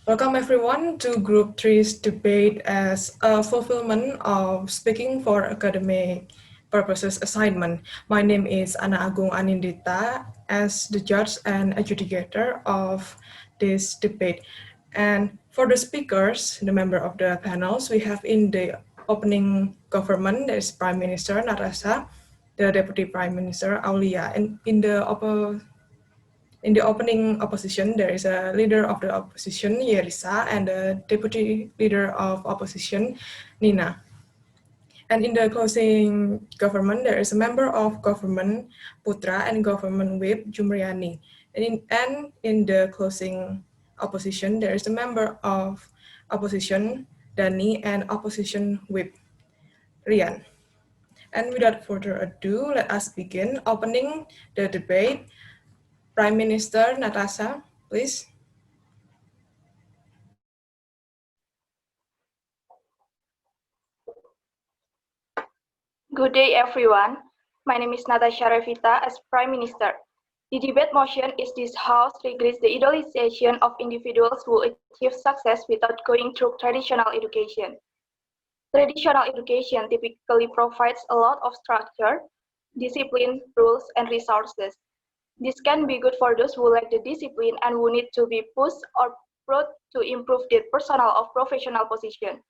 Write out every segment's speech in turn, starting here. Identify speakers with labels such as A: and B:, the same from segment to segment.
A: Welcome everyone to Group 3's debate as a fulfillment of speaking for academic purposes assignment. My name is Agung Anindita as the judge and adjudicator of this debate. And for the speakers, the member of the panels, we have in the opening government, there is Prime Minister Natasha, the Deputy Prime Minister Aulia, and in the opening opposition, there is a leader of the opposition, Yerisha, and the deputy leader of opposition, Nina. And in the closing government, there is a member of government, Putra, and government whip, Jumriani. And in the closing opposition, there is a member of opposition, Dany, and opposition whip, Rian. And without further ado, let us begin opening the debate. Prime Minister Natasha, please.
B: Good day, everyone. My name is Natasha Revita as Prime Minister. The debate motion is this House regrets the idolization of individuals who achieve success without going through traditional education. Traditional education typically provides a lot of structure, discipline, rules, and resources. This can be good for those who lack the discipline and who need to be pushed or brought to improve their personal or professional position.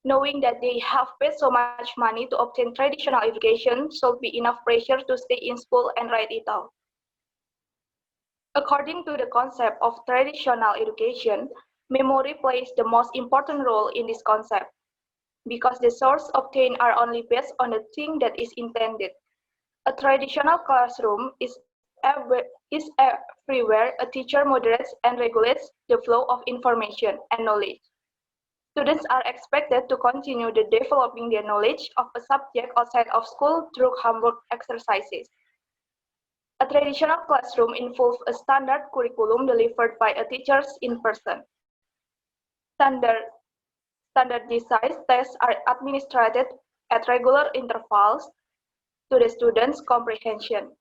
B: Knowing that they have paid so much money to obtain traditional education should be enough pressure to stay in school and write it out. According to the concept of traditional education, memory plays the most important role in this concept, because the source obtained are only based on the thing that is intended. A traditional classroom is everywhere a teacher moderates and regulates the flow of information and knowledge. Students are expected to continue the developing their knowledge of a subject outside of school through homework exercises. A traditional classroom involves a standard curriculum delivered by a teachers in person. Standardized tests are administered at regular intervals to the students' comprehension.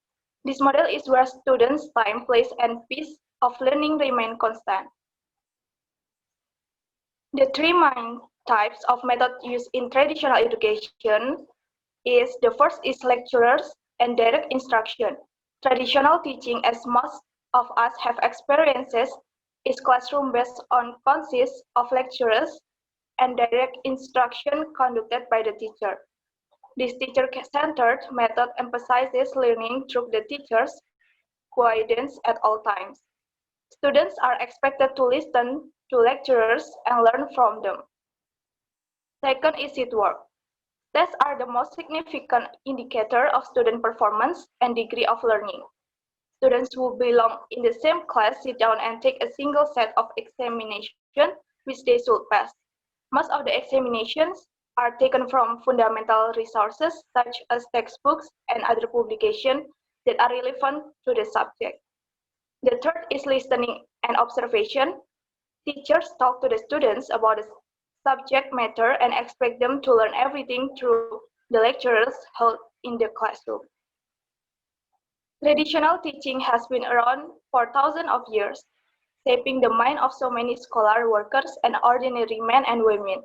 B: This model is where students' time, place, and pace of learning remain constant. The three main types of method used in traditional education is the first is lecturers and direct instruction. Traditional teaching, as most of us have experiences, is classroom based on consists of lecturers and direct instruction conducted by the teacher. This teacher-centered method emphasizes learning through the teacher's guidance at all times. Students are expected to listen to lecturers and learn from them. Second is seat work. Tests are the most significant indicator of student performance and degree of learning. Students who belong in the same class sit down and take a single set of examination which they should pass. Most of the examinations are taken from fundamental resources such as textbooks and other publications that are relevant to the subject. The third is listening and observation. Teachers talk to the students about the subject matter and expect them to learn everything through the lectures held in the classroom. Traditional teaching has been around for thousands of years, shaping the mind of so many scholar workers and ordinary men and women.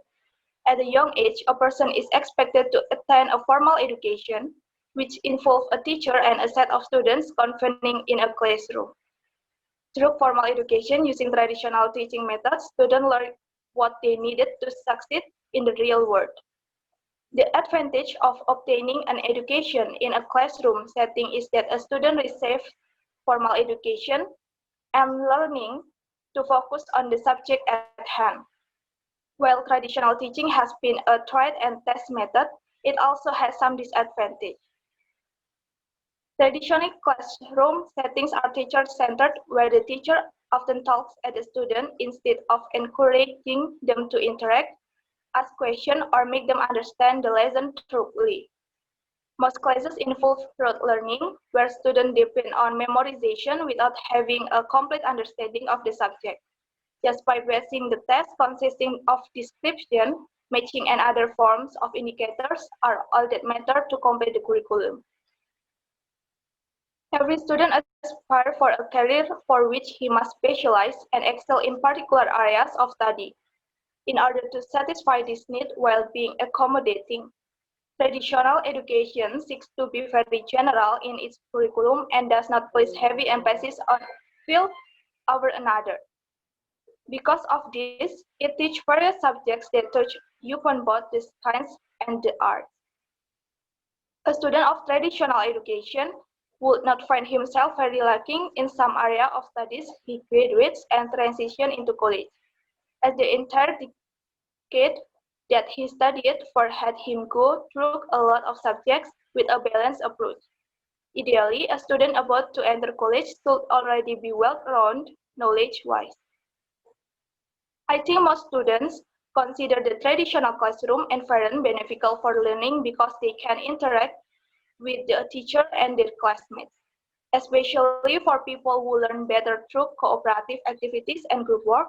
B: At a young age, a person is expected to attend a formal education, which involves a teacher and a set of students convening in a classroom. Through formal education using traditional teaching methods, students learn what they needed to succeed in the real world. The advantage of obtaining an education in a classroom setting is that a student receives formal education and learning to focus on the subject at hand. While traditional teaching has been a tried and tested method, it also has some disadvantage. Traditional classroom settings are teacher-centered, where the teacher often talks at the student instead of encouraging them to interact, ask questions, or make them understand the lesson thoroughly. Most classes involve rote learning, where students depend on memorization without having a complete understanding of the subject. Just by passing the test consisting of description, matching, and other forms of indicators are all that matter to complete the curriculum. Every student aspires for a career for which he must specialize and excel in particular areas of study. In order to satisfy this need while being accommodating, traditional education seeks to be very general in its curriculum and does not place heavy emphasis on field over another. Because of this, it teaches various subjects that touch upon both the science and the arts. A student of traditional education would not find himself very lacking in some area of studies he graduates and transitions into college, as the entire decade that he studied for had him go through a lot of subjects with a balanced approach. Ideally, a student about to enter college should already be well-rounded knowledge-wise. I think most students consider the traditional classroom environment beneficial for learning because they can interact with the teacher and their classmates, especially for people who learn better through cooperative activities and group work.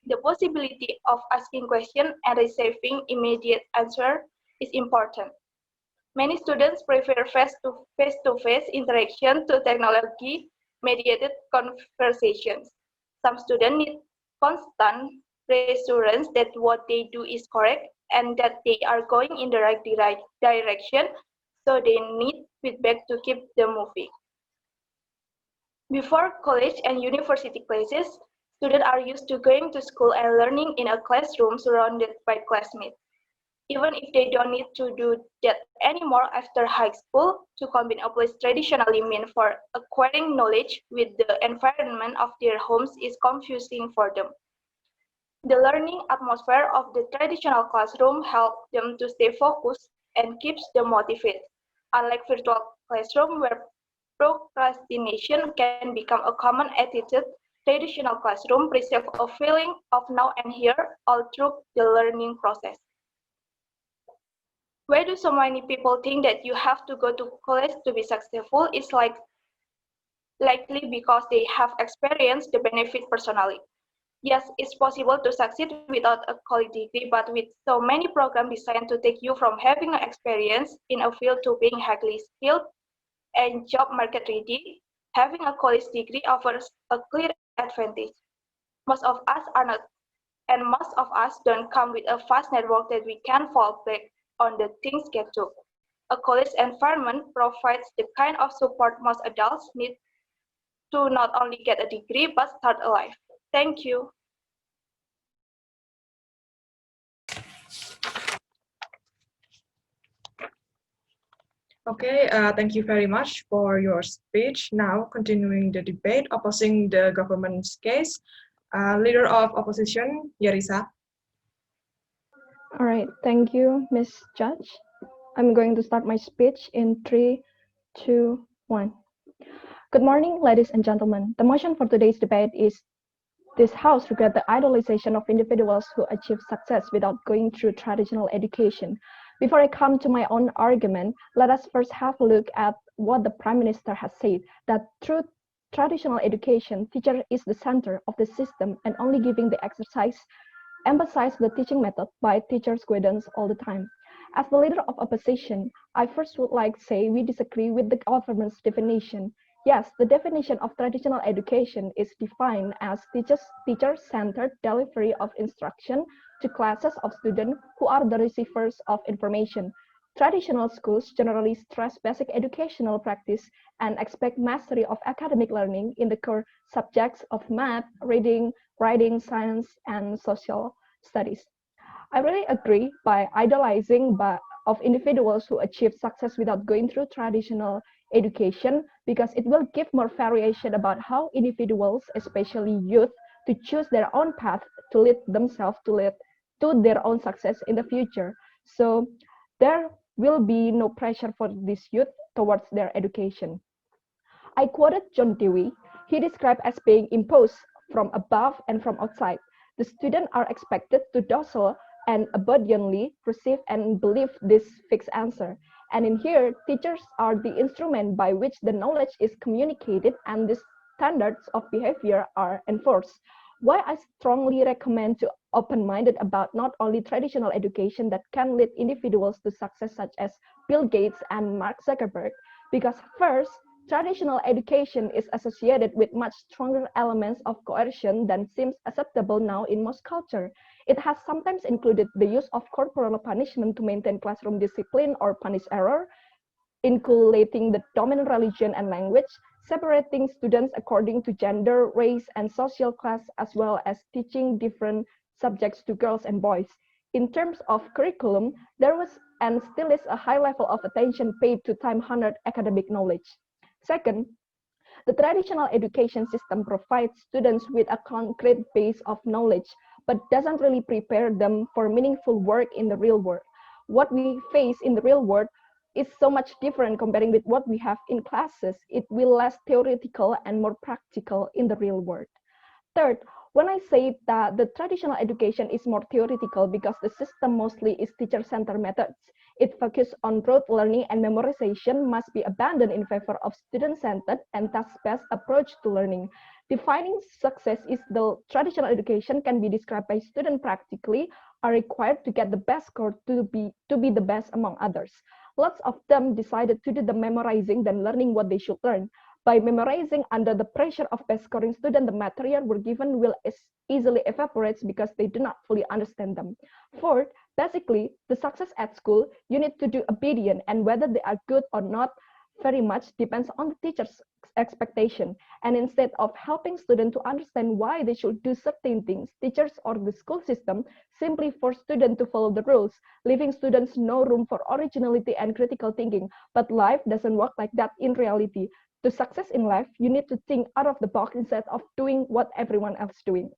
B: The possibility of asking questions and receiving immediate answer is important. Many students prefer face-to-face interaction to technology-mediated conversations. Some students need constant reassurance that what they do is correct and that they are going in the right direction, so they need feedback to keep them moving. Before college and university classes, students are used to going to school and learning in a classroom surrounded by classmates. Even if they don't need to do that anymore after high school, to combine a place traditionally meant for acquiring knowledge with the environment of their homes is confusing for them. The learning atmosphere of the traditional classroom helps them to stay focused and keeps them motivated, unlike virtual classroom where procrastination can become a common attitude. Traditional classroom preserve a feeling of now and here all through the learning process. Why do so many people think that you have to go to college to be successful? It's likely because they have experienced the benefit personally. Yes, it's possible to succeed without a college degree, but with so many programs designed to take you from having an experience in a field to being highly skilled and job market ready, having a college degree offers a clear advantage. Most of us are not, and most of us don't come with a fast network that we can fall back on the things get to. A college environment provides the kind of support most adults need to not only get a degree but start a life. Thank you.
A: Okay, thank you very much for your speech. Now, continuing the debate opposing the government's case, leader of opposition, Yerisha.
C: All right, thank you, Miss Judge. I'm going to start my speech in 3, 2, 1. Good morning, ladies and gentlemen. The motion for today's debate is this House regrets the idolization of individuals who achieve success without going through traditional education. Before I come to my own argument, let us first have a look at what the Prime Minister has said, that through traditional education, teacher is the center of the system and only giving the exercise emphasize the teaching method by teachers' guidance all the time. As the leader of opposition, I first would like to say we disagree with the government's definition. Yes, the definition of traditional education is defined as teacher-centered delivery of instruction to classes of students who are the receivers of information. Traditional schools generally stress basic educational practice and expect mastery of academic learning in the core subjects of math, reading, writing, science, and social studies. I really agree by idolizing of individuals who achieve success without going through traditional education because it will give more variation about how individuals, especially youth, to choose their own path to lead themselves to their own success in the future. So there will be no pressure for this youth towards their education. I quoted John Dewey. He described as being imposed from above and from outside. The students are expected to docile and obediently receive and believe this fixed answer. And in here, teachers are the instrument by which the knowledge is communicated and the standards of behavior are enforced. Why I strongly recommend to open-minded about not only traditional education that can lead individuals to success such as Bill Gates and Mark Zuckerberg, because first, Traditional education is associated with much stronger elements of coercion than seems acceptable now in most culture. It has sometimes included the use of corporal punishment to maintain classroom discipline or punish error, inculcating the dominant religion and language, separating students according to gender, race, and social class, as well as teaching different subjects to girls and boys. In terms of curriculum, there was and still is a high level of attention paid to time-honored academic knowledge. Second, the traditional education system provides students with a concrete base of knowledge, but doesn't really prepare them for meaningful work in the real world. What we face in the real world is so much different comparing with what we have in classes. It will less theoretical and more practical in the real world. Third, when I say that the traditional education is more theoretical because the system mostly is teacher-centered methods, it focuses on rote learning and memorization must be abandoned in favor of student-centered and task-based approach to learning. Defining success is the traditional education can be described by students practically are required to get the best score to be the best among others. Lots of them decided to do the memorizing than learning what they should learn. By memorizing under the pressure of best scoring students, the material were given will easily evaporate because they do not fully understand them. Fourth, basically, the success at school, you need to do obedient, and whether they are good or not very much depends on the teacher's expectation. And instead of helping students to understand why they should do certain things, teachers or the school system simply force students to follow the rules, leaving students no room for originality and critical thinking. But life doesn't work like that in reality. To success in life, you need to think out of the box instead of doing what everyone else is doing.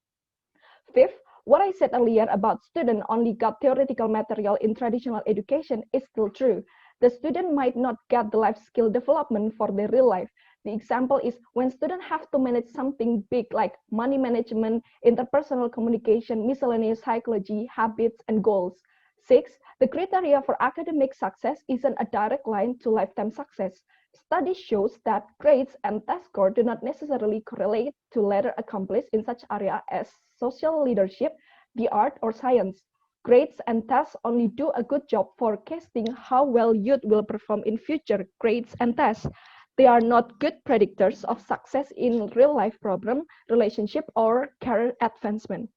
C: Fifth, what I said earlier about students only got theoretical material in traditional education is still true. The student might not get the life skill development for their real life. The example is when students have to manage something big like money management, interpersonal communication, miscellaneous psychology, habits, and goals. Six, the criteria for academic success isn't a direct line to lifetime success. Study shows that grades and test score do not necessarily correlate to later accomplishments in such areas as social leadership, the art, or science. Grades and tests only do a good job forecasting how well youth will perform in future grades and tests. They are not good predictors of success in real-life problem, relationship, or career advancement.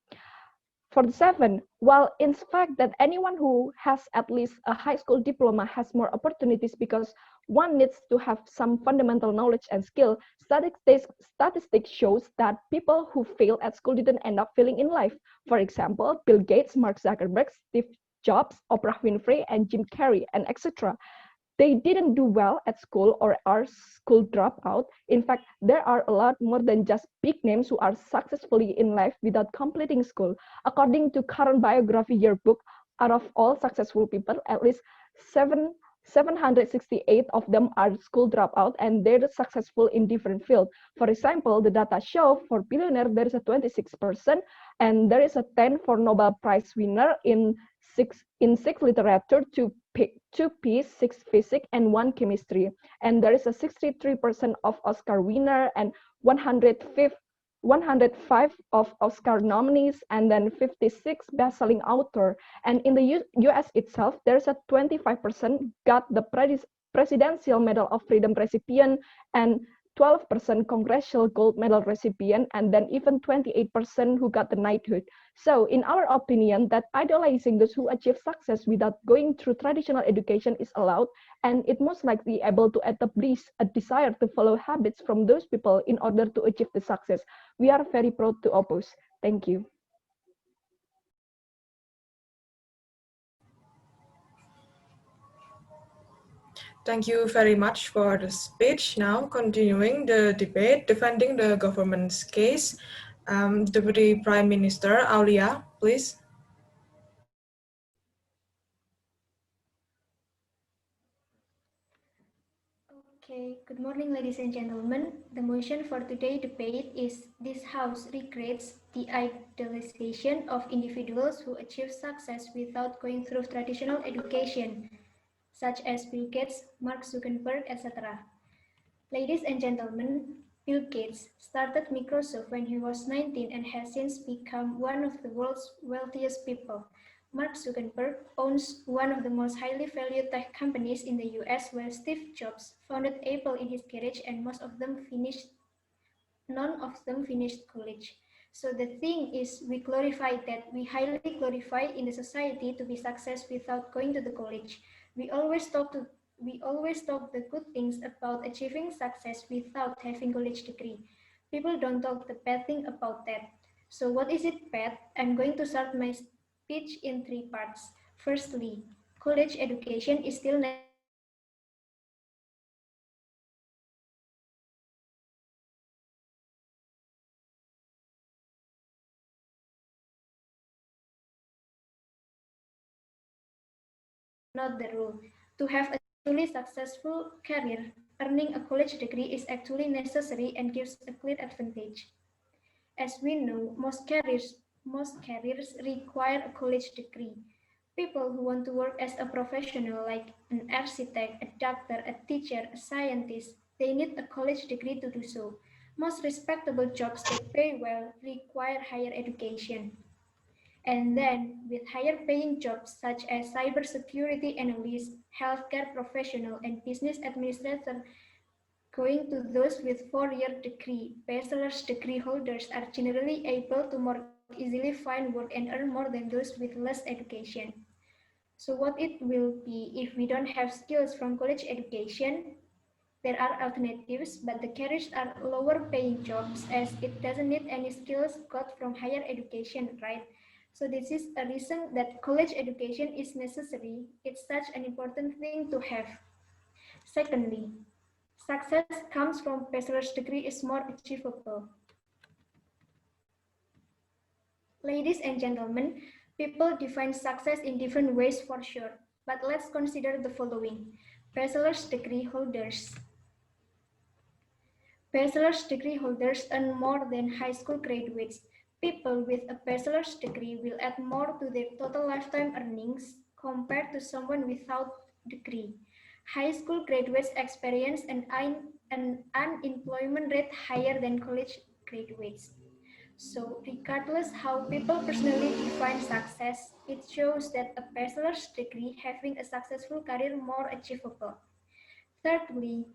C: For the seven, while in fact that anyone who has at least a high school diploma has more opportunities because one needs to have some fundamental knowledge and skill, statistics shows that people who fail at school didn't end up failing in life. For example, Bill Gates, Mark Zuckerberg, Steve Jobs, Oprah Winfrey, and Jim Carrey, and etc. They didn't do well at school or are school dropout. In fact, there are a lot more than just big names who are successfully in life without completing school. According to current biography yearbook, out of all successful people, at least 768 of them are school dropout and they're successful in different fields. For example, the data show for billionaire there is a 26% and there is a 10 for Nobel Prize winner in six literature, two peace, six physics, and one chemistry. And there is a 63% of Oscar winner and 105 of Oscar nominees, and then 56 best-selling author. And in the US itself, there's a 25% got the Presidential Medal of Freedom recipient and 12% Congressional Gold Medal recipient, and then even 28% who got the knighthood. So in our opinion, that idolizing those who achieve success without going through traditional education is allowed, and it most likely able to establish a desire to follow habits from those people in order to achieve the success. We are very proud to oppose. Thank you.
A: Thank you very much for the speech. Now, continuing the debate, defending the government's case, Deputy Prime Minister Aulia, please.
D: Okay, good morning, ladies and gentlemen. The motion for today's debate is this House regrets the idolization of individuals who achieve success without going through traditional education, such as Bill Gates, Mark Zuckerberg, etc. Ladies and gentlemen, Bill Gates started Microsoft when he was 19 and has since become one of the world's wealthiest people. Mark Zuckerberg owns one of the most highly valued tech companies in the US, while Steve Jobs founded Apple in his garage and none of them finished college. So the thing is, we highly glorify in the society to be success without going to the college. We always talk to we always talk the good things about achieving success without having college degree. People don't talk the bad thing about that. So what is it bad? I'm going to start my speech in three parts. Firstly, college education is still necessary and important for everyone. Secondly, college education is not the rule. Thirdly, college education is not the rule. To have a truly successful career, earning a college degree is actually necessary and gives a clear advantage. As we know, most careers require a college degree. People who want to work as a professional like an architect, a doctor, a teacher, a scientist, they need a college degree to do so. Most respectable jobs that pay well require higher education. And then, with higher paying jobs such as cybersecurity analyst, healthcare professional, and business administrator, going to those with 4-year degree, bachelor's degree holders are generally able to more easily find work and earn more than those with less education. So what it will be if we don't have skills from college education? There are alternatives, but the careers are lower paying jobs as it doesn't need any skills got from higher education, right? So this is a reason that college education is necessary. It's such an important thing to have. Secondly, success comes from bachelor's degree is more achievable. Ladies and gentlemen, people define success in different ways for sure, but let's consider the following. Bachelor's degree holders. Bachelor's degree holders earn more than high school graduates. People with a bachelor's degree will add more to their total lifetime earnings compared to someone without degree. High school graduates experience an unemployment rate higher than college graduates. So, regardless how people personally define success, it shows that a bachelor's degree having a successful career more achievable. Thirdly,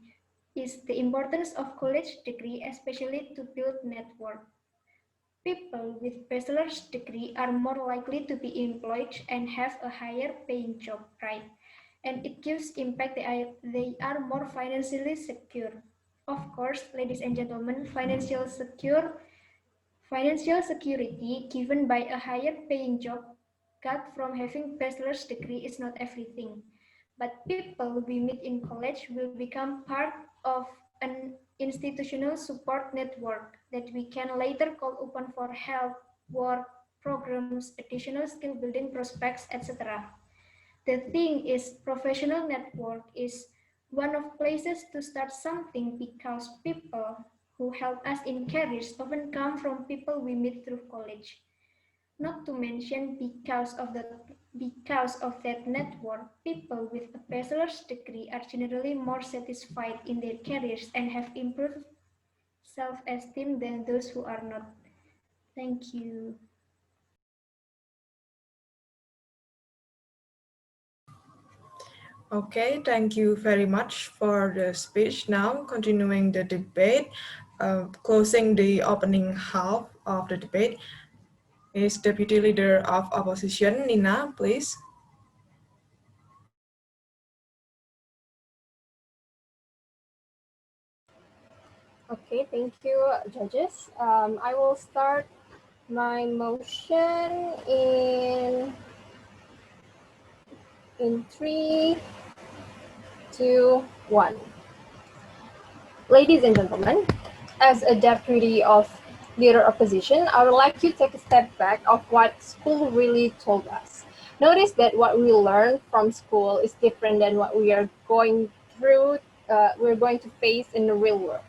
D: is the importance of college degree, especially to build network. People with bachelor's degree are more likely to be employed and have a higher paying job, right? And it gives impact they are more financially secure. Of course, ladies and gentlemen, financial security given by a higher paying job got from having bachelor's degree is not everything. But people we meet in college will become part of an institutional support network that we can later call upon for help, work, programs, additional skill building prospects, etc. The thing is, professional network is one of places to start something because people who help us in careers often come from people we meet through college. Not to mention because of that network, people with a bachelor's degree are generally more satisfied in their careers and have improved self-esteem than those who are not. Thank you.
A: Okay, thank you very much for the speech. Now, continuing the debate, closing the opening half of the debate is Deputy Leader of Opposition, Nina, please.
E: Okay, thank you, judges. I will start my motion in 3, 2, 1. Ladies and gentlemen, as a deputy of leader opposition, I would like to take a step back of what school really told us. Notice that what we learn from school is different than what we are going through, we're going to face in the real world.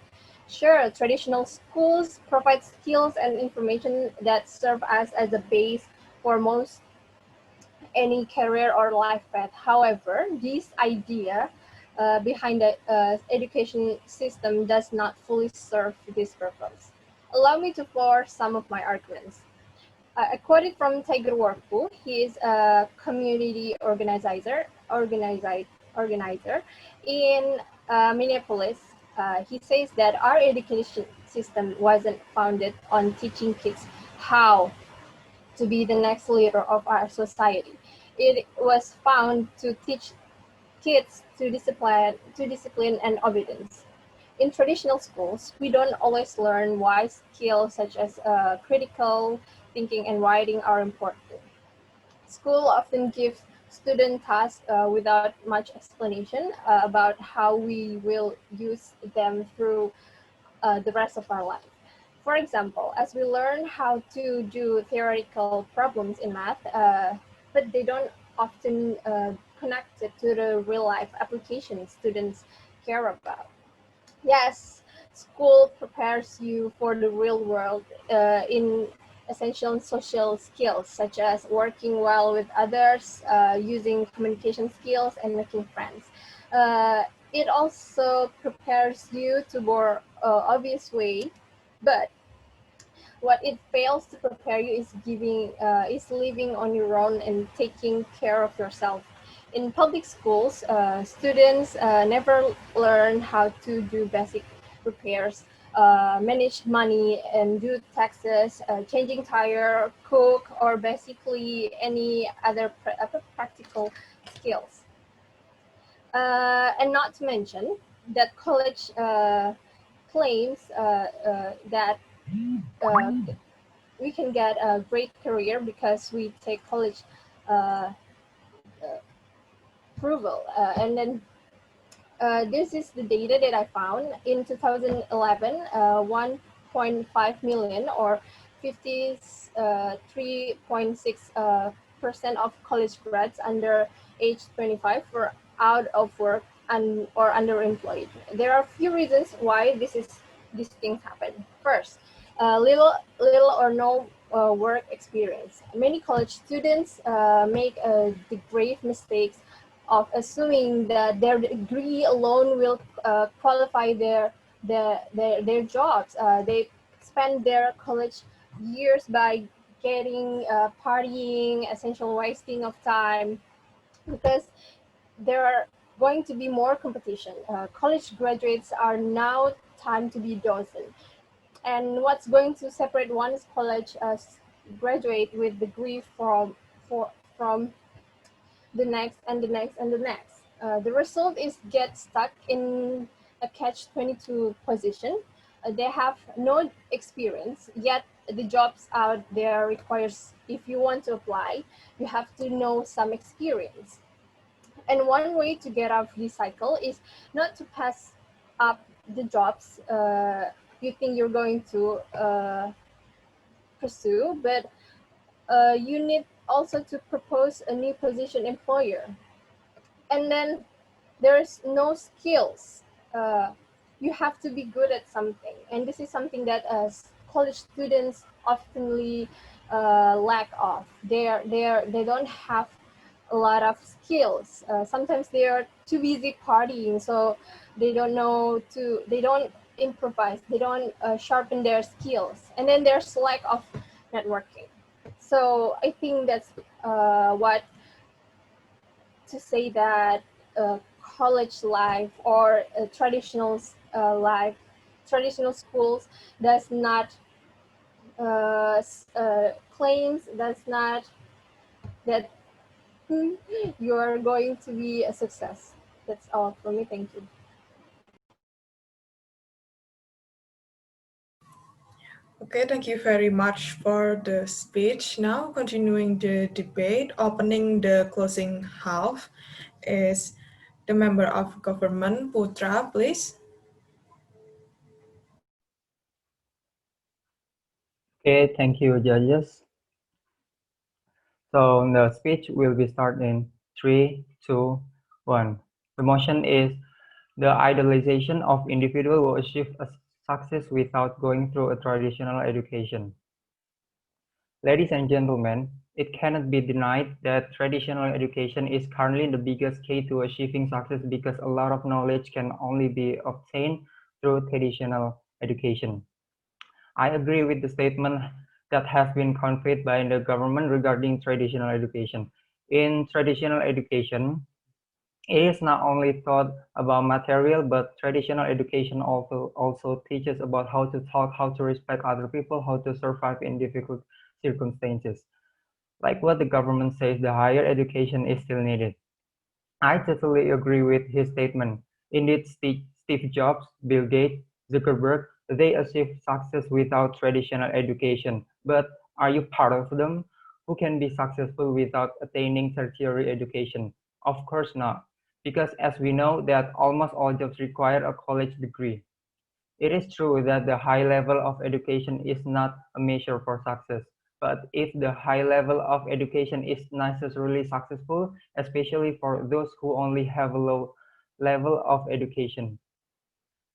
E: Sure, traditional schools provide skills and information that serve us as a base for most any career or life path. However, this idea behind the education system does not fully serve this purpose. Allow me to floor some of my arguments. I quoted from Tiger Warpu. He is a community organizer in Minneapolis. He says that our education system wasn't founded on teaching kids how to be the next leader of our society. It was found to teach kids to discipline and obedience. In traditional schools, we don't always learn why skills such as critical thinking and writing are important. School often gives student tasks without much explanation about how we will use them through the rest of our life. For example, as we learn how to do theoretical problems in math, but they don't often connect it to the real life applications students care about. Yes, school prepares you for the real world in essential social skills such as working well with others, using communication skills, and making friends. It also prepares you to more obvious way, but what it fails to prepare you is living on your own and taking care of yourself. In public schools, students never learn how to do basic repairs, manage money, and do taxes, changing tire, cook, or basically any other practical skills. And not to mention that college claims that we can get a great career because we take college uh, approval. And then this is the data that I found. In 2011, 1.5 million or 53.6% of college grads under age 25 were out of work and or underemployed. There are a few reasons why these things happen. First, little or no work experience. Many college students make the grave mistakes of assuming that their degree alone will qualify their jobs. They spend their college years by getting partying, essential wasting of time, because there are going to be more competition. College graduates are now time to be docent. And what's going to separate one college graduate with degree from the next and the next and the next? The result is get stuck in a catch-22 position. They have no experience, yet the jobs out there requires, if you want to apply, you have to know some experience. And one way to get out of this cycle is not to pass up the jobs you think you're going to pursue, but you need also to propose a new position employer. And then there's no skills. You have to be good at something, and this is something that college students oftenly lack of. They don't have a lot of skills. Sometimes they are too busy partying, so they don't improvise, they don't sharpen their skills, and then there's lack of networking. So I think that's what to say that college life or traditional life, traditional schools does not claims does not that you're going to be a success. That's all for me. Thank you.
A: Okay, thank you very much for the speech. Now, continuing the debate, opening the closing half is the member of government, Putra, please.
F: Okay, thank you, judges. So the speech will be start in 3, 2, 1. The motion is the idolization of individual who achieve a success without going through a traditional education. Ladies and gentlemen, it cannot be denied that traditional education is currently the biggest key to achieving success because a lot of knowledge can only be obtained through traditional education. I agree with the statement that has been conveyed by the government regarding traditional education. In traditional education, it is not only taught about material, but traditional education also teaches about how to talk, how to respect other people, how to survive in difficult circumstances. Like what the government says, the higher education is still needed. I totally agree with his statement. Indeed, Steve Jobs, Bill Gates, Zuckerberg, they achieved success without traditional education. But are you part of them? Who can be successful without attaining tertiary education? Of course not, because as we know that almost all jobs require a college degree. It is true that the high level of education is not a measure for success, but if the high level of education is necessarily successful, especially for those who only have a low level of education.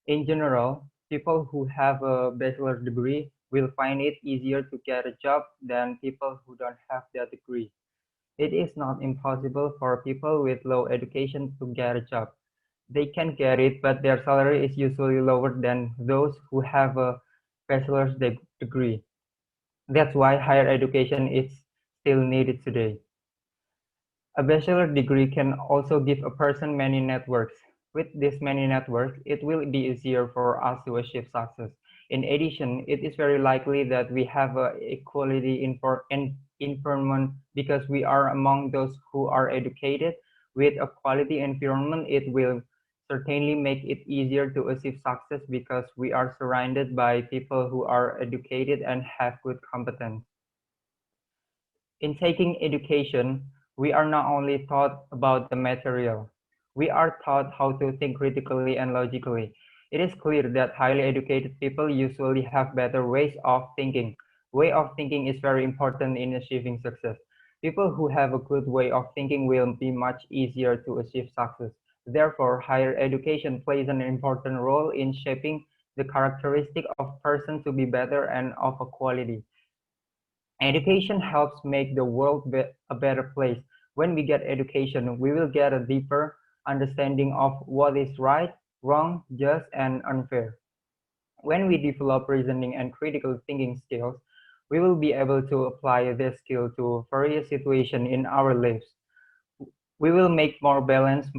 F: In general, people who have a bachelor's degree will find it easier to get a job than people who don't have that degree. It is not impossible for people with low education to get a job. They can get it, but their salary is usually lower than those who have a bachelor's degree. That's why higher education is still needed today. A bachelor degree can also give a person many networks. With this many networks, it will be easier for us to achieve success. In addition, it is very likely that we have a equality in environment because we are among those who are educated. With a quality environment, it will certainly make it easier to achieve success because we are surrounded by people who are educated and have good competence. In taking education, we are not only taught about the material, we are taught how to think critically and logically. It is clear that highly educated people usually have better ways of thinking. Way of thinking is very important in achieving success. People who have a good way of thinking will be much easier to achieve success. Therefore, higher education plays an important role in shaping the characteristic of person to be better and of a quality. Education helps make the world a better place. When we get education, we will get a deeper understanding of what is right, wrong, just, and unfair. When we develop reasoning and critical thinking skills, we will be able to apply this skill to various situations in our lives. We will make more balanced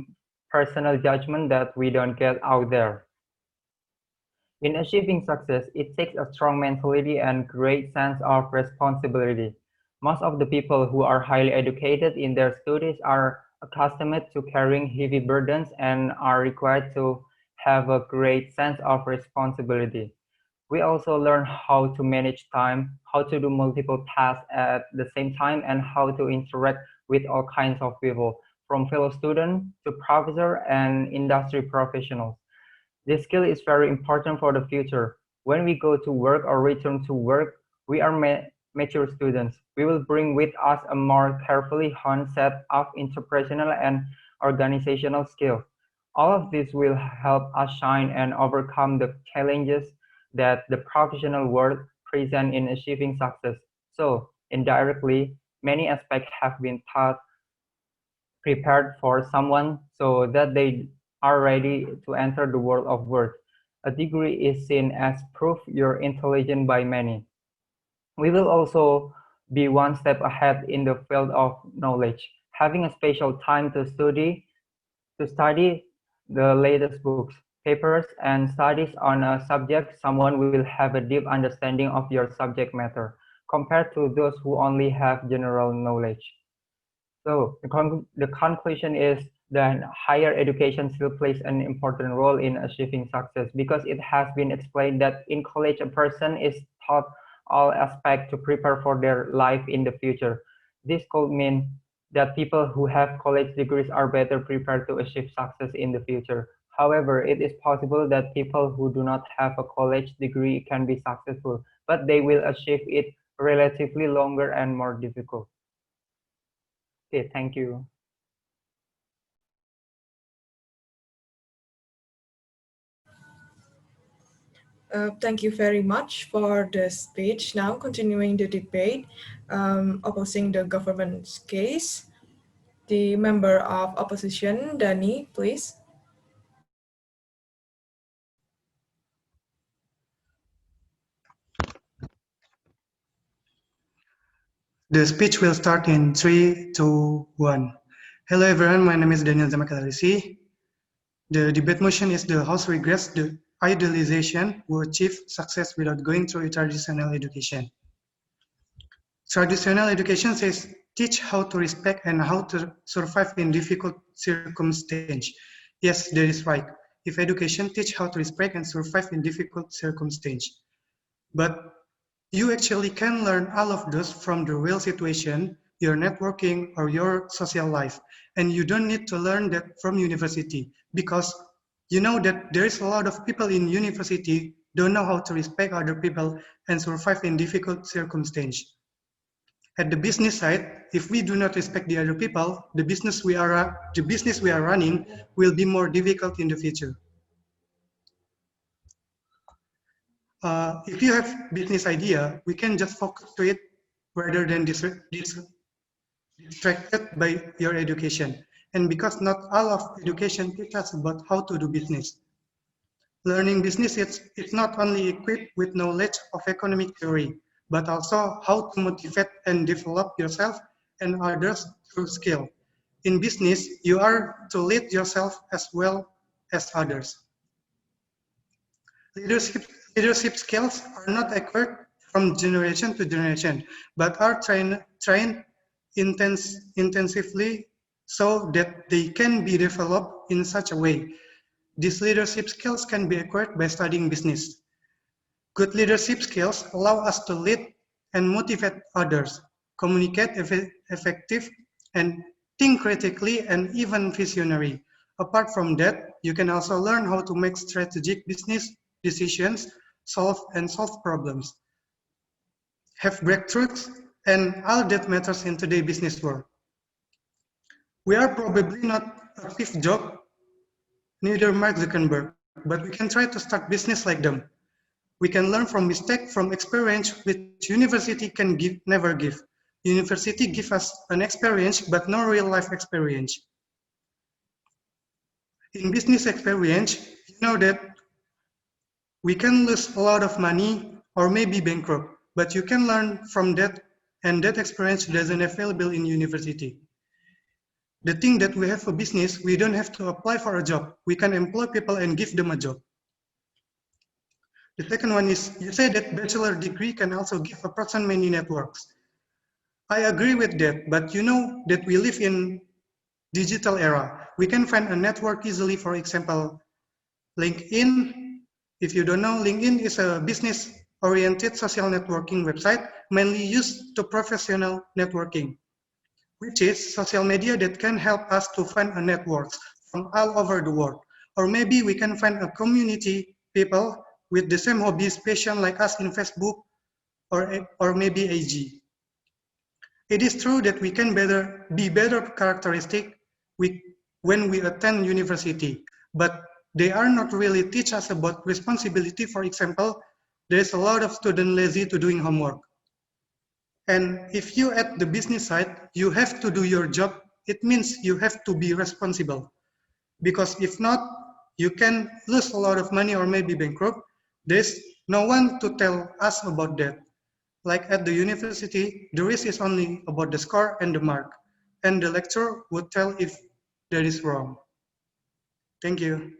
F: personal judgment that we don't get out there. In achieving success, it takes a strong mentality and great sense of responsibility. Most of the people who are highly educated in their studies are accustomed to carrying heavy burdens and are required to have a great sense of responsibility. We also learn how to manage time, how to do multiple tasks at the same time, and how to interact with all kinds of people, from fellow students to professors and industry professionals. This skill is very important for the future. When we go to work or return to work, we are mature students. We will bring with us a more carefully honed set of interpersonal and organizational skills. All of this will help us shine and overcome the challenges that the professional world presents in achieving success. So, indirectly, many aspects have been taught prepared for someone so that they are ready to enter the world of work. A degree is seen as proof you're intelligent by many. We will also be one step ahead in the field of knowledge, having a special time to study the latest books, papers, and studies on a subject. Someone will have a deep understanding of your subject matter compared to those who only have general knowledge. So the conclusion is that higher education still plays an important role in achieving success because it has been explained that in college a person is taught all aspects to prepare for their life in the future. This could mean that people who have college degrees are better prepared to achieve success in the future. However, it is possible that people who do not have a college degree can be successful, but they will achieve it relatively longer and more difficult. Okay, thank you.
A: Thank you very much for the speech. Now, continuing the debate, opposing the government's case, the member of opposition, Dany, please.
G: The speech will start in 3, 2, 1. Hello everyone, my name is Dany Harisy. The debate motion is the House regrets the idolization who achieve success without going through traditional education. Traditional education says teach how to respect and how to survive in difficult circumstances. Yes, that is right. If education teach how to respect and survive in difficult circumstances. But you actually can learn all of those from the real situation, your networking or your social life. And you don't need to learn that from university because you know that there is a lot of people in university don't know how to respect other people and survive in difficult circumstances. At the business side, if we do not respect the other people, the business we are running will be more difficult in the future. If you have business idea, we can just focus to it rather than distracted by your education. And because not all of education teaches about how to do business. Learning business it's not only equipped with knowledge of economic theory, but also how to motivate and develop yourself and others through skill. In business, you are to lead yourself as well as others. Leadership skills are not acquired from generation to generation, but are trained intensively so that they can be developed in such a way. These leadership skills can be acquired by studying business. Good leadership skills allow us to lead and motivate others, communicate effective, and think critically and even visionary. Apart from that, you can also learn how to make strategic business decisions, solve problems, have breakthroughs, and all that matters in today's business world. We are probably not a Steve Jobs, neither Mark Zuckerberg, but we can try to start business like them. We can learn from mistake, from experience, which university can never give. University give us an experience, but no real life experience. In business experience, you know that we can lose a lot of money or maybe bankrupt, but you can learn from that, and that experience doesn't available in university. The thing that we have for business, we don't have to apply for a job. We can employ people and give them a job. The second one is, you say that bachelor degree can also give a person many networks. I agree with that, but you know that we live in digital era. We can find a network easily, for example, LinkedIn. If you don't know, LinkedIn is a business-oriented social networking website mainly used to professional networking, which is social media that can help us to find a network from all over the world. Or maybe we can find a community people with the same hobbies, passion like us in Facebook or maybe AG. It is true that we can be better characteristic when we attend university, but they are not really teach us about responsibility. For example, there's a lot of students lazy to doing homework. And if you at the business side, you have to do your job, it means you have to be responsible. Because if not, you can lose a lot of money or maybe bankrupt. There's no one to tell us about that. Like at the university, the risk is only about the score and the mark. And the lecturer would tell if that is wrong. Thank you.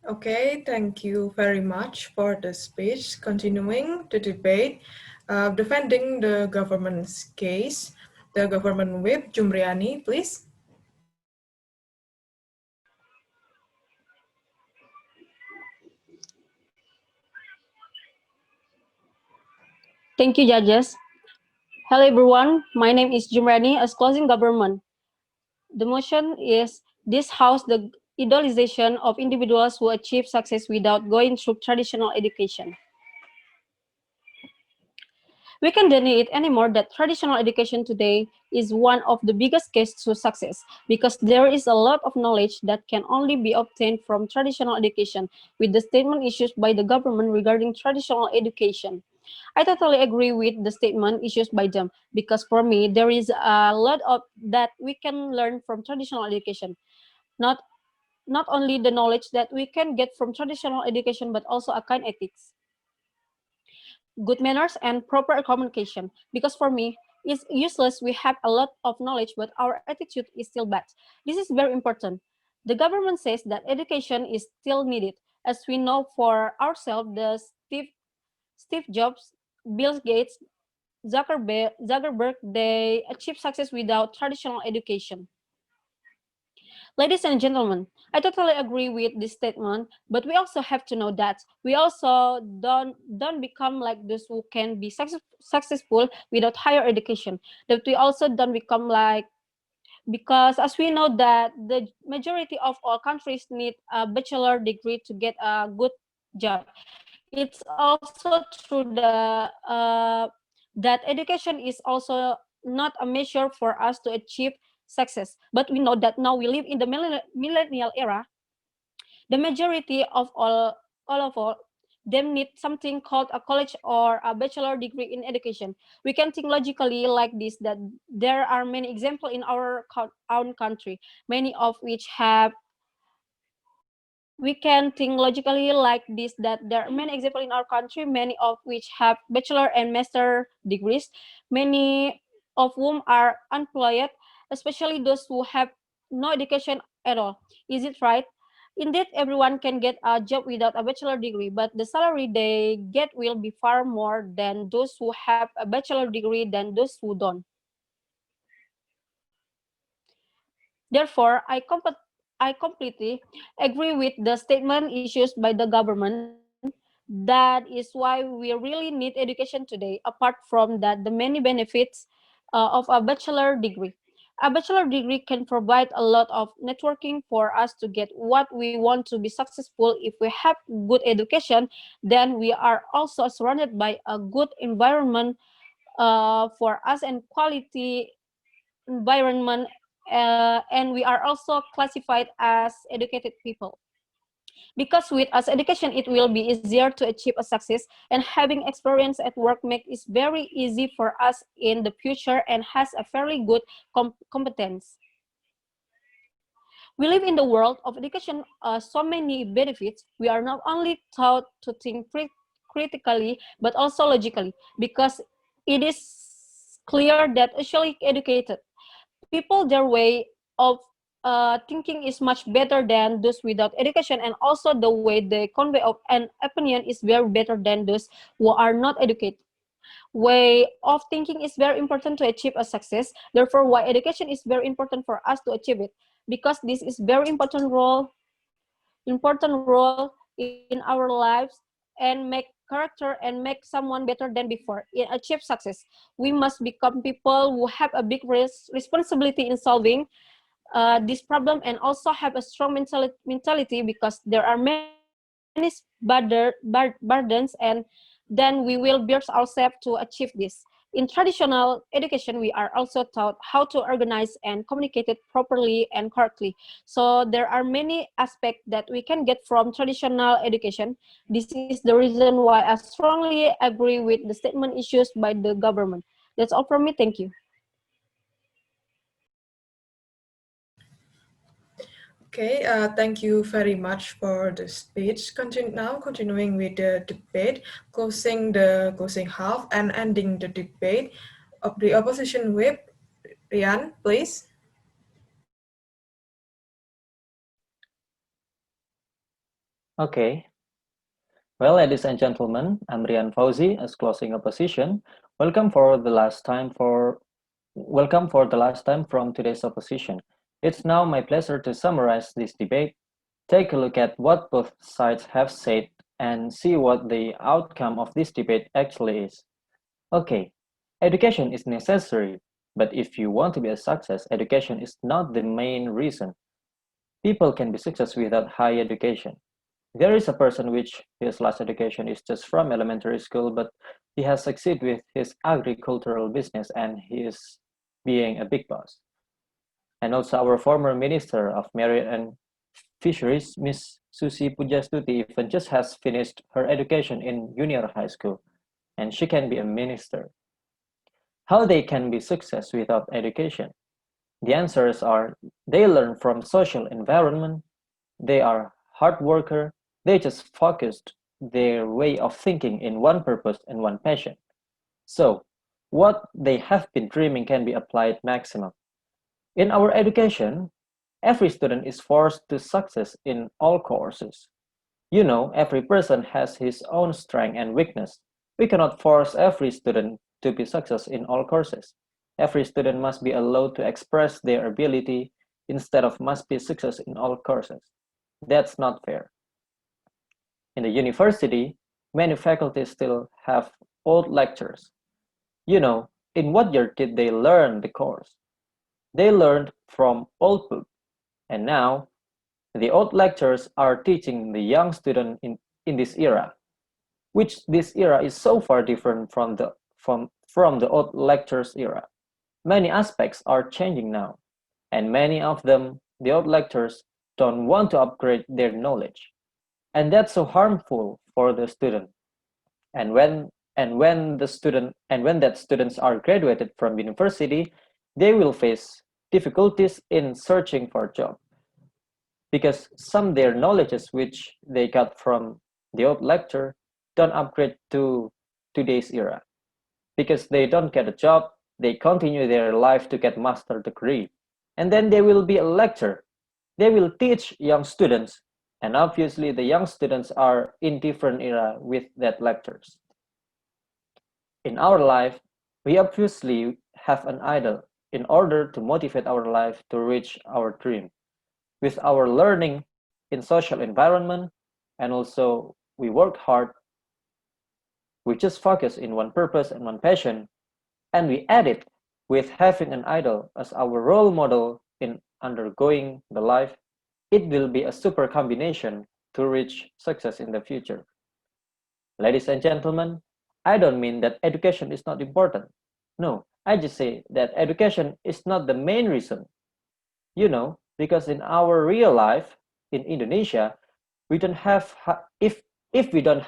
A: Okay, thank you very much for the speech. Continuing the debate, defending the government's case, the government whip, Jumriani, please.
H: Thank you, judges. Hello, everyone. My name is Jumriani, as closing government. The motion is this house the idolization of individuals who achieve success without going through traditional education. We can deny it anymore that traditional education today is one of the biggest keys to success because there is a lot of knowledge that can only be obtained from traditional education with the statement issued by the government regarding traditional education. I totally agree with the statement issued by them because for me, there is a lot of that we can learn from traditional education. Not only the knowledge that we can get from traditional education, but also a kind ethics. good manners, and proper communication. Because for me, it's useless. We have a lot of knowledge, but our attitude is still bad. This is very important. The government says that education is still needed. As we know for ourselves, the Steve Jobs, Bill Gates, Zuckerberg, they achieve success without traditional education. Ladies and gentlemen, I totally agree with this statement, but we also have to know that we also don't become like those who can be successful without higher education. That we also don't become like, because as we know that the majority of all countries need a bachelor degree to get a good job. It's also true that education is also not a measure for us to achieve success. But we know that now we live in the millennial era. The majority of all of all them need something called a college or a bachelor degree in education. We can think logically like this, that there are many examples in our own country, many of which have we can think logically like this, that there are many examples in our country, many of which have bachelor and master degrees, many of whom are unemployed, especially those who have no education at all. Is it right? Indeed, everyone can get a job without a bachelor degree, but the salary they get will be far more than those who have a bachelor degree than those who don't. Therefore, I completely agree with the statement issued by the government. That is why we really need education today, apart from that the many benefits of a bachelor degree. A bachelor degree can provide a lot of networking for us to get what we want to be successful. If we have good education, then we are also surrounded by a good environment for us and quality environment, and we are also classified as educated people. Because with us education, it will be easier to achieve a success, and having experience at work makes it very easy for us in the future and has a fairly good competence. We live in the world of education, so many benefits. We are not only taught to think critically, but also logically, because it is clear that actually educated people, their way of thinking is much better than those without education, and also the way they convey of an opinion is very better than those who are not educated. Way of thinking is very important to achieve a success. Therefore, why education is very important for us to achieve it, because this is very important role in our lives, and make character and make someone better than before in achieve success. We must become people who have a big responsibility in solving this problem, and also have a strong mentality, because there are many burdens, and then we will build ourselves to achieve this. In traditional education, we are also taught how to organize and communicate it properly and correctly. So there are many aspects that we can get from traditional education. This is the reason why I strongly agree with the statement issued by the government. That's all from me. Thank you.
A: Okay, thank you very much for the speech. Continuing with the debate, closing the closing half and ending the debate of the opposition whip. Rian, please.
I: Okay. Well, ladies and gentlemen, I'm Rian Fauzi as closing opposition. Welcome for the last time from today's opposition. It's now my pleasure to summarize this debate. Take a look at what both sides have said and see what the outcome of this debate actually is. Okay, education is necessary, but if you want to be a success, education is not the main reason. People can be successful without high education. There is a person which his last education is just from elementary school, but he has succeeded with his agricultural business and he is being a big boss. And also our former Minister of Marine and Fisheries, Miss Susi Pujastuti, even just has finished her education in junior high school, and she can be a minister. How they can be success without education? The answers are they learn from social environment, they are hard worker, they just focused their way of thinking in one purpose and one passion. So, what they have been dreaming can be applied maximum. In our education, every student is forced to success in all courses. You know, every person has his own strength and weakness. We cannot force every student to be success in all courses. Every student must be allowed to express their ability instead of must be success in all courses. That's not fair. In the university, many faculties still have old lectures. You know, in what year did they learn the course? They learned from old book, and now the old lectures are teaching the young student in this era, which this era is so far different from the old lectures era. Many aspects are changing now, and many of them, the old lectures, don't want to upgrade their knowledge. And that's so harmful for the student. And when that students are graduated from university, they will face difficulties in searching for a job because some their knowledges which they got from the old lecture don't upgrade to today's era because they don't get a job, they continue their life to get master degree, and then they will be a lecturer. They will teach young students, and obviously the young students are in different era with that lectures. In our life, we obviously have an idol in order to motivate our life to reach our dream. With our learning in social environment, and also we work hard, we just focus in one purpose and one passion, and we add it with having an idol as our role model in undergoing the life, it will be a super combination to reach success in the future. Ladies and gentlemen, I don't mean that education is not important. No, I just say that education is not the main reason. You know, because in our real life in Indonesia, we don't have if we don't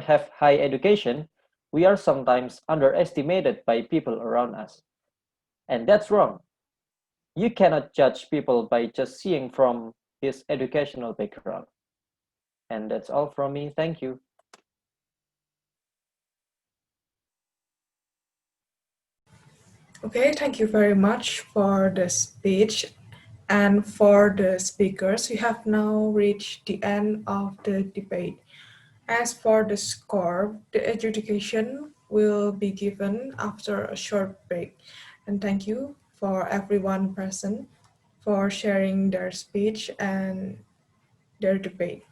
I: have high education, we are sometimes underestimated by people around us. And that's wrong. You cannot judge people by just seeing from his educational background. And that's all from me. Thank you.
A: Okay, thank you very much for the speech and for the speakers. We have now reached the end of the debate. As for the score, the adjudication will be given after a short break. And thank you for everyone present for sharing their speech and their debate.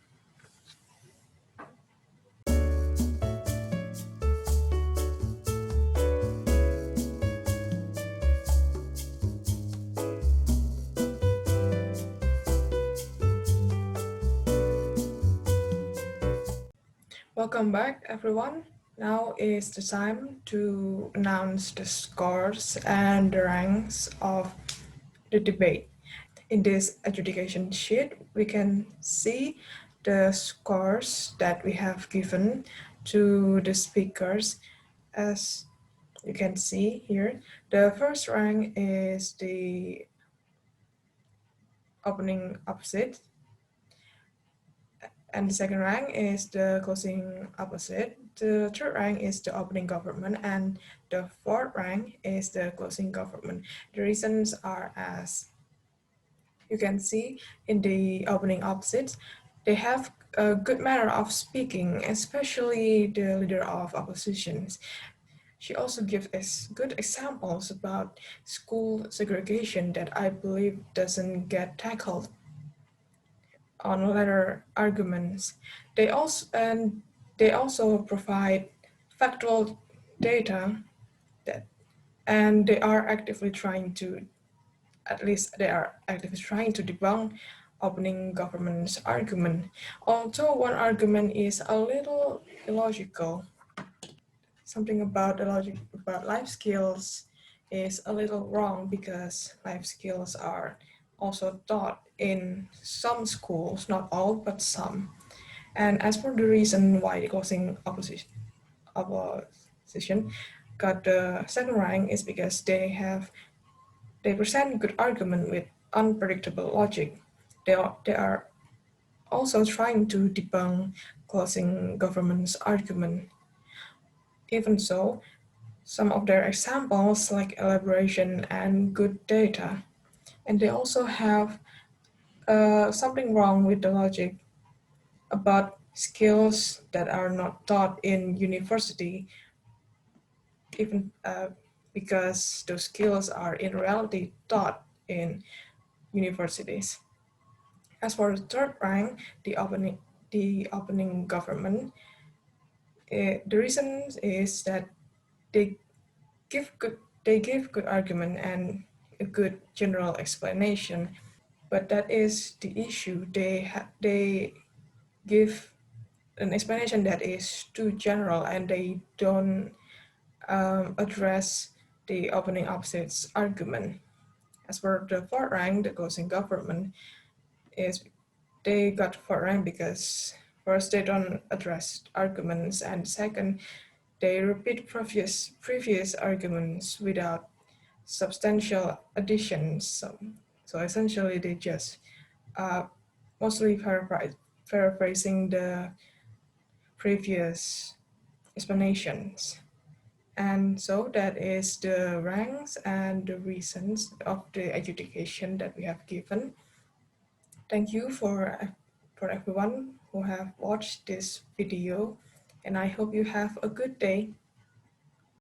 A: Welcome back, everyone. Now is the time to announce the scores and the ranks of the debate. In this adjudication sheet, we can see the scores that we have given to the speakers. As you can see here, the first rank is the opening opposite, and the second rank is the closing opposite. The third rank is the opening government, and the fourth rank is the closing government. The reasons are as you can see in the opening opposites. They have a good manner of speaking, especially the leader of oppositions. She also gives us good examples about school segregation that I believe doesn't get tackled on later arguments. They also provide factual data that, and they are actively trying to, at least they are actively trying to debunk opening government's argument. Although one argument is a little illogical, something about the logic about life skills is a little wrong because life skills are also taught in some schools, not all, but some. And as for the reason why the closing opposition got the second rank is because they present good argument with unpredictable logic. They are also trying to debunk closing government's argument. Even so, some of their examples like elaboration and good data, and they also have something wrong with the logic about skills that are not taught in university, even because those skills are in reality taught in universities. As for the third rank, the opening government, the reason is that they give good argument and a good general explanation, but that is the issue. They give an explanation that is too general and they don't address the opening opposites argument. As for the fourth rank, the closing government, is they got fourth rank because first they don't address arguments, and second they repeat previous arguments without substantial additions. So essentially they just mostly paraphrasing the previous explanations. And so that is the ranks and the reasons of the adjudication that we have given. Thank you for everyone who have watched this video, and I hope you have a good day.